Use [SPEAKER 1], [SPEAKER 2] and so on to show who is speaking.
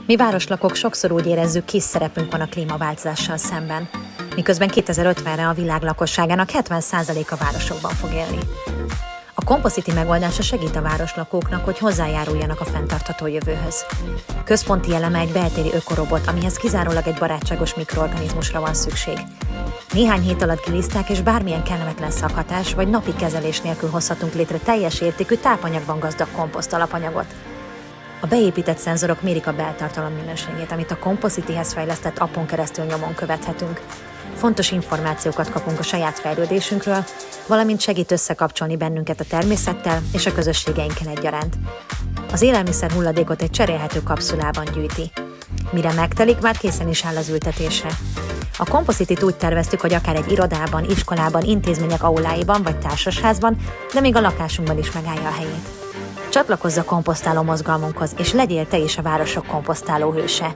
[SPEAKER 1] Mi városlakók sokszor úgy érezzük, kis szerepünk van a klímaváltozással szemben, miközben 2050-re a világ lakosságának 70%-a városokban fog élni. A Compositi megoldása segít a városlakóknak, hogy hozzájáruljanak a fenntartható jövőhöz. Központi eleme egy beltéri ökorobot, amihez kizárólag egy barátságos mikroorganizmusra van szükség. Néhány hét alatt kiliszták, és bármilyen kellemetlen szakhatás vagy napi kezelés nélkül hozhatunk létre teljes értékű tápanyagban gazdag komposzt alapanyagot. A beépített szenzorok mérik a beltartalom minőségét, amit a Compositihez fejlesztett appon keresztül nyomon követhetünk. Fontos információkat kapunk a saját fejlődésünkről, valamint segít összekapcsolni bennünket a természettel és a közösségeinkkel egyaránt. Az élelmiszer hulladékot egy cserélhető kapszulában gyűjti. Mire megtelik, már készen is áll az ültetésre. A Compositit úgy terveztük, hogy akár egy irodában, iskolában, intézmények auláiban vagy társasházban, de még a lakásunkban is megállja a helyét. Csatlakozz a komposztáló mozgalmunkhoz, és legyél te is a városok komposztáló hőse!